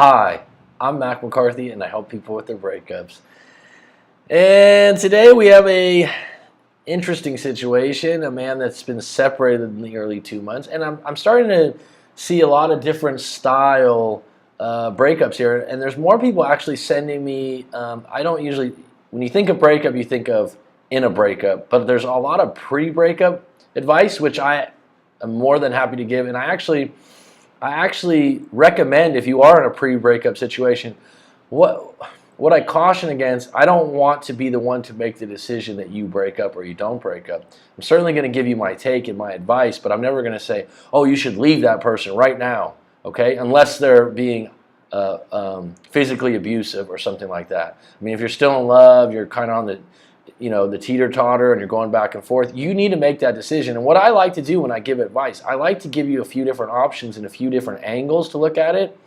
Hi, I'm Mac McCarthy and I help people with their breakups. And today we have a interesting situation, a man that's been separated in nearly 2 months. And I'm starting to see a lot of different style breakups here. And there's more people actually sending me, I don't usually, when you think of breakup, you think of in a breakup. But there's a lot of pre-breakup advice, which I am more than happy to give. And I actually recommend, if you are in a pre-breakup situation, what I caution against, I don't want to be the one to make the decision that you break up or you don't break up. I'm certainly going to give you my take and my advice, but I'm never going to say, oh, you should leave that person right now, okay? Unless they're being physically abusive or something like that. I mean, if you're still in love, you're kind of on the teeter-totter and you're going back and forth, you need to make that decision. And what I like to do when I give advice, I like to give you a few different options and a few different angles to look at it.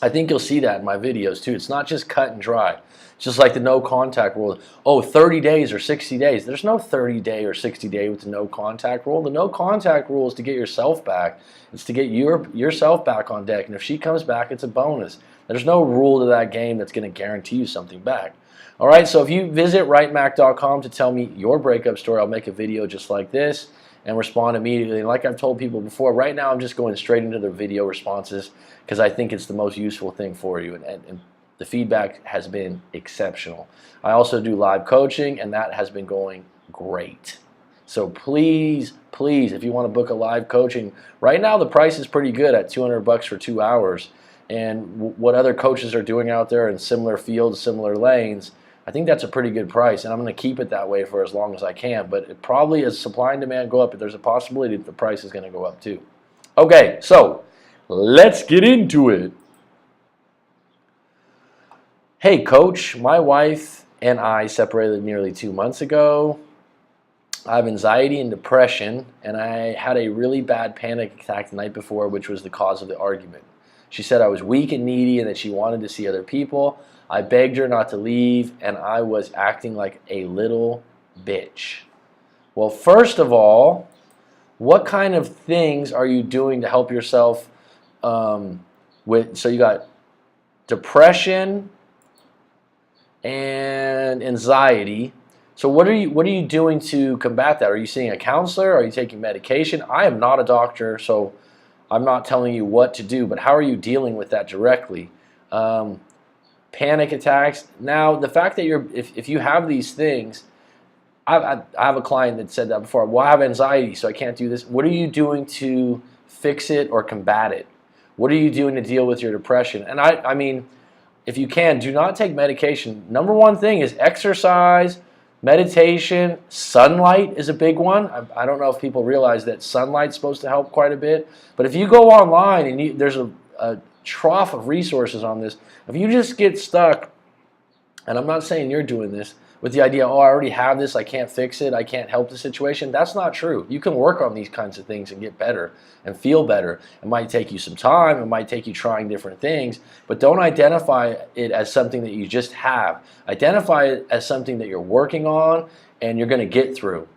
I think you'll see that in my videos too. It's not just cut and dry. It's just like the no contact rule. Oh, 30 days or 60 days. There's no 30-day or 60-day with the no contact rule. The no contact rule is to get yourself back. It's to get yourself back on deck. And if she comes back, it's a bonus. There's no rule to that game that's going to guarantee you something back. All right, so if you visit writemac.com to tell me your breakup story, I'll make a video just like this and respond immediately. And like I've told people before, right now I'm just going straight into the video responses because I think it's the most useful thing for you. And the feedback has been exceptional. I also do live coaching, and that has been going great. So please, if you want to book a live coaching, right now the price is pretty good at $200 for 2 hours. And what other coaches are doing out there in similar fields, similar lanes, I think that's a pretty good price, and I'm going to keep it that way for as long as I can. But it probably, as supply and demand go up, there's a possibility that the price is going to go up too. Okay, so let's get into it. Hey, coach, my wife and I separated nearly 2 months ago. I have anxiety and depression, and I had a really bad panic attack the night before, which was the cause of the argument. She said I was weak and needy and that she wanted to see other people. I begged her not to leave, and I was acting like a little bitch. Well, first of all, what kind of things are you doing to help yourself so you got depression and anxiety. So what are you doing to combat that? Are you seeing a counselor? Are you taking medication? I am not a doctor, so I'm not telling you what to do, but how are you dealing with that directly? Panic attacks. Now, the fact that if you have these things, I have a client that said that before. Well, I have anxiety, so I can't do this. What are you doing to fix it or combat it? What are you doing to deal with your depression? And I mean, if you can, do not take medication. Number one thing is exercise, meditation, sunlight is a big one. I don't know if people realize that sunlight's supposed to help quite a bit. But if you go online and there's a trough of resources on this, if you just get stuck, and I'm not saying you're doing this, with the idea, oh, I already have this, I can't fix it, I can't help the situation, that's not true. You can work on these kinds of things and get better and feel better. It might take you some time, it might take you trying different things, but don't identify it as something that you just have. Identify it as something that you're working on and you're going to get through,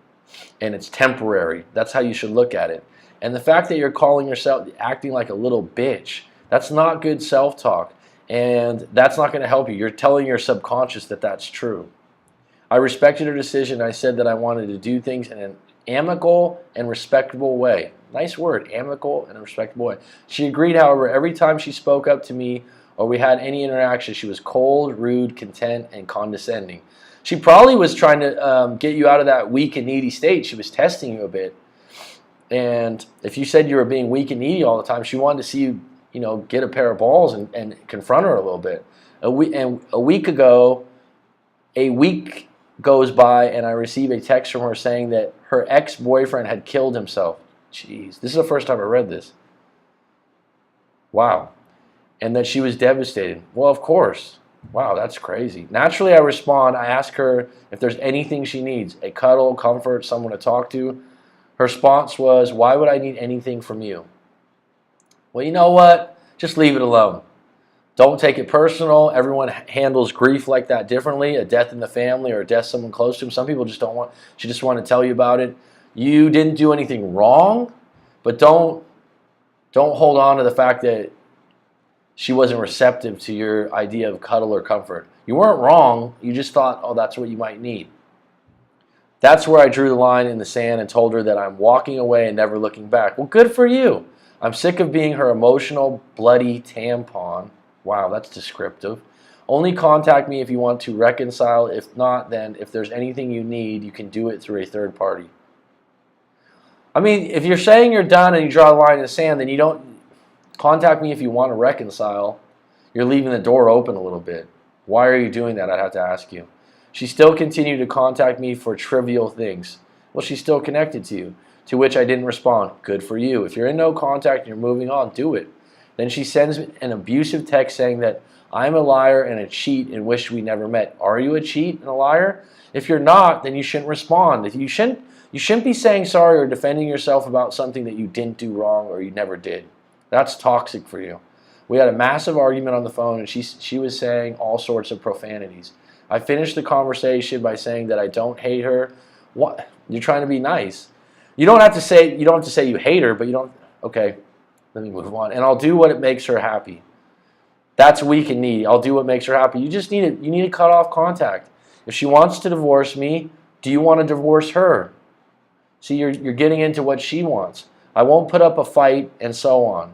and it's temporary. That's how you should look at it. And the fact that you're calling yourself, acting like a little bitch, that's not good self-talk, and that's not going to help you. You're telling your subconscious that that's true. I respected her decision. I said that I wanted to do things in an amicable and respectable way. Nice word, amicable and respectable way. She agreed, however, every time she spoke up to me or we had any interaction, she was cold, rude, content, and condescending. She probably was trying to get you out of that weak and needy state. She was testing you a bit. And if you said you were being weak and needy all the time, she wanted to see you, get a pair of balls and confront her a little bit. A week goes by and I receive a text from her saying that her ex-boyfriend had killed himself. Jeez, this is the first time I read this. Wow. And that she was devastated. Well, of course. Wow, that's crazy. Naturally, I respond. I ask her if there's anything she needs, a cuddle, comfort, someone to talk to. Her response was, why would I need anything from you? Well, you know what? Just leave it alone. Don't take it personal. Everyone handles grief like that differently. A death in the family or a death someone close to them. Some people just don't want. She just want to tell you about it. You didn't do anything wrong, but don't hold on to the fact that she wasn't receptive to your idea of cuddle or comfort. You weren't wrong. You just thought, oh, that's what you might need. That's where I drew the line in the sand and told her that I'm walking away and never looking back. Well, good for you. I'm sick of being her emotional, bloody tampon. Wow, that's descriptive. Only contact me if you want to reconcile. If not, then if there's anything you need, you can do it through a third party. I mean, if you're saying you're done and you draw a line in the sand, then you don't contact me if you want to reconcile. You're leaving the door open a little bit. Why are you doing that? I'd have to ask you. She still continued to contact me for trivial things. Well, she's still connected to you. To which I didn't respond. Good for you. If you're in no contact and you're moving on, do it. Then she sends an abusive text saying that I'm a liar and a cheat and wish we never met. Are you a cheat and a liar? If you're not, then you shouldn't respond. If you shouldn't be saying sorry or defending yourself about something that you didn't do wrong or you never did. That's toxic for you. We had a massive argument on the phone, and she was saying all sorts of profanities. I finished the conversation by saying that I don't hate her. What? You're trying to be nice. You don't have to say you hate her, but you don't. Okay, let me move on. And I'll do what it makes her happy. That's weak and needy. I'll do what makes her happy. You just need to cut off contact. If she wants to divorce me, do you want to divorce her? See, you're getting into what she wants. I won't put up a fight, and so on.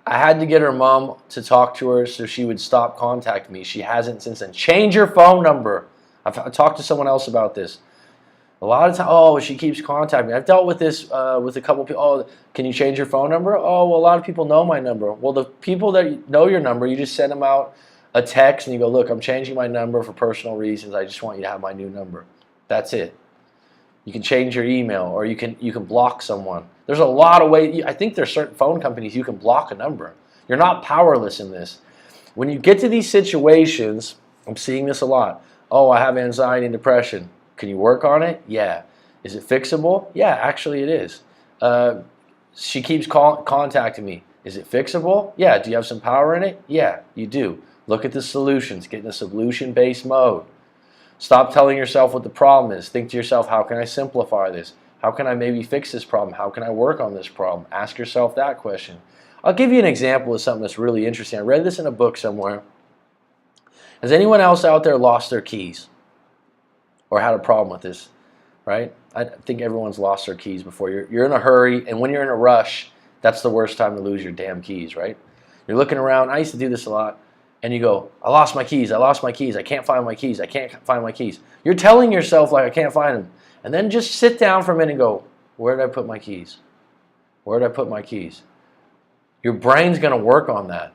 I had to get her mom to talk to her so she would stop contacting me. She hasn't since then. Change your phone number. I've talked to someone else about this. A lot of times, oh, she keeps contacting me. I've dealt with this with a couple people. Oh, can you change your phone number? Oh, well, a lot of people know my number. Well, the people that know your number, you just send them out a text and you go, look, I'm changing my number for personal reasons. I just want you to have my new number. That's it. You can change your email, or you can block someone. There's a lot of ways. I think there's certain phone companies you can block a number. You're not powerless in this. When you get to these situations, I'm seeing this a lot. Oh, I have anxiety and depression. Can you work on it? Yeah. Is it fixable? Yeah, actually it is. She keeps contacting me. Is it fixable? Yeah. Do you have some power in it? Yeah, you do. Look at the solutions. Get in a solution-based mode. Stop telling yourself what the problem is. Think to yourself, how can I simplify this? How can I maybe fix this problem? How can I work on this problem? Ask yourself that question. I'll give you an example of something that's really interesting. I read this in a book somewhere. Has anyone else out there lost their keys or had a problem with this? Right? I think everyone's lost their keys before. You're in a hurry, and when you're in a rush, that's the worst time to lose your damn keys, right? You're looking around. I used to do this a lot. And you go, I lost my keys, I can't find my keys, I can't find my keys. You're telling yourself like I can't find them. And then just sit down for a minute and go, where did I put my keys? Where did I put my keys? Your brain's going to work on that.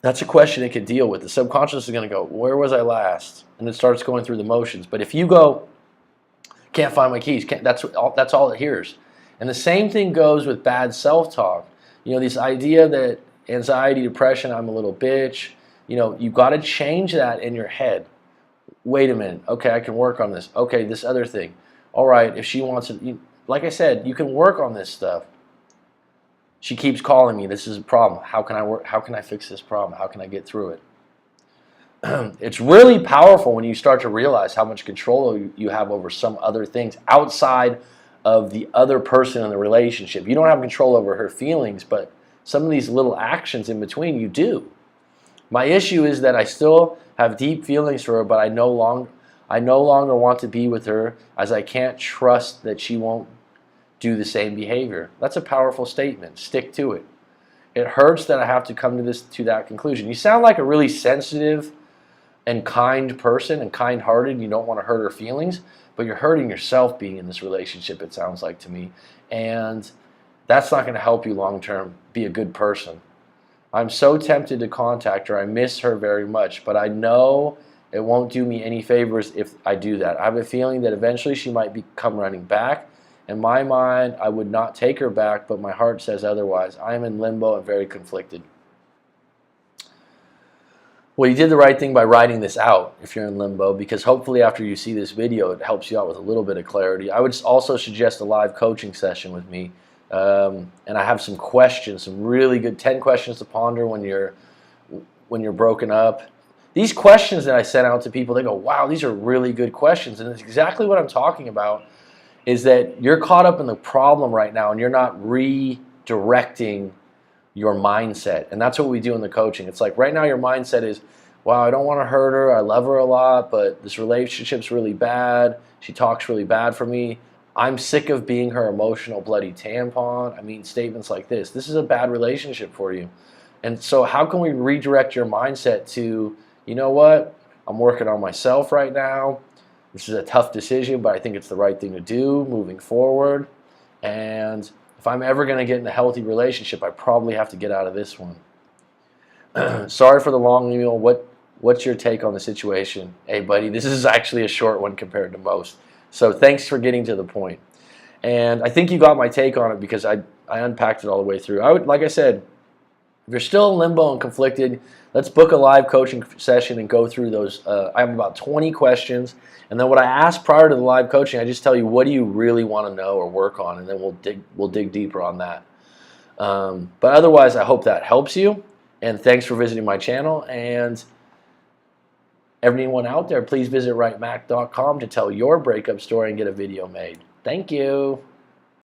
That's a question it could deal with. The subconscious is going to go, where was I last? And it starts going through the motions. But if you go, can't find my keys, that's all it hears. And the same thing goes with bad self-talk. You know, this idea that anxiety, depression, I'm a little bitch. You know, you've got to change that in your head. Wait a minute. Okay, I can work on this. Okay, this other thing. All right, if she wants it, like I said, you can work on this stuff. She keeps calling me. This is a problem. How can I work? How can I fix this problem? How can I get through it? It's really powerful when you start to realize how much control you have over some other things outside of the other person in the relationship. You don't have control over her feelings, but some of these little actions in between you do. My issue is that I still have deep feelings for her, but I no longer want to be with her, as I can't trust that she won't do the same behavior. That's a powerful statement. Stick to it. It hurts that I have to come to that conclusion. You sound like a really sensitive and kind person and kind-hearted, and you don't want to hurt her feelings, but you're hurting yourself being in this relationship, it sounds like to me. And that's not going to help you long-term be a good person. I'm so tempted to contact her. I miss her very much, but I know it won't do me any favors if I do that. I have a feeling that eventually she might come running back. In my mind, I would not take her back, but my heart says otherwise. I am in limbo and very conflicted. Well, you did the right thing by writing this out if you're in limbo, because hopefully after you see this video, it helps you out with a little bit of clarity. I would also suggest a live coaching session with me. And I have some questions, some really good 10 questions to ponder when you're broken up. These questions that I sent out to people, they go, wow, these are really good questions. And it's exactly what I'm talking about, is that you're caught up in the problem right now and you're not redirecting your mindset. And that's what we do in the coaching. It's like right now your mindset is, wow, I don't want to hurt her. I love her a lot, but this relationship's really bad. She talks really bad for me. I'm sick of being her emotional bloody tampon. I mean, statements like this. This is a bad relationship for you. And so how can we redirect your mindset to, you know what? I'm working on myself right now. This is a tough decision, but I think it's the right thing to do moving forward. And if I'm ever going to get in a healthy relationship, I probably have to get out of this one. Sorry for the long email. What's your take on the situation? Hey, buddy, this is actually a short one compared to most. So thanks for getting to the point. And I think you got my take on it because I unpacked it all the way through. Like I said, if you're still in limbo and conflicted, let's book a live coaching session and go through those. I have about 20 questions. And then what I ask prior to the live coaching, I just tell you, what do you really want to know or work on? And then we'll dig deeper on that. But otherwise, I hope that helps you. And thanks for visiting my channel. And everyone out there, please visit writemac.com to tell your breakup story and get a video made. Thank you.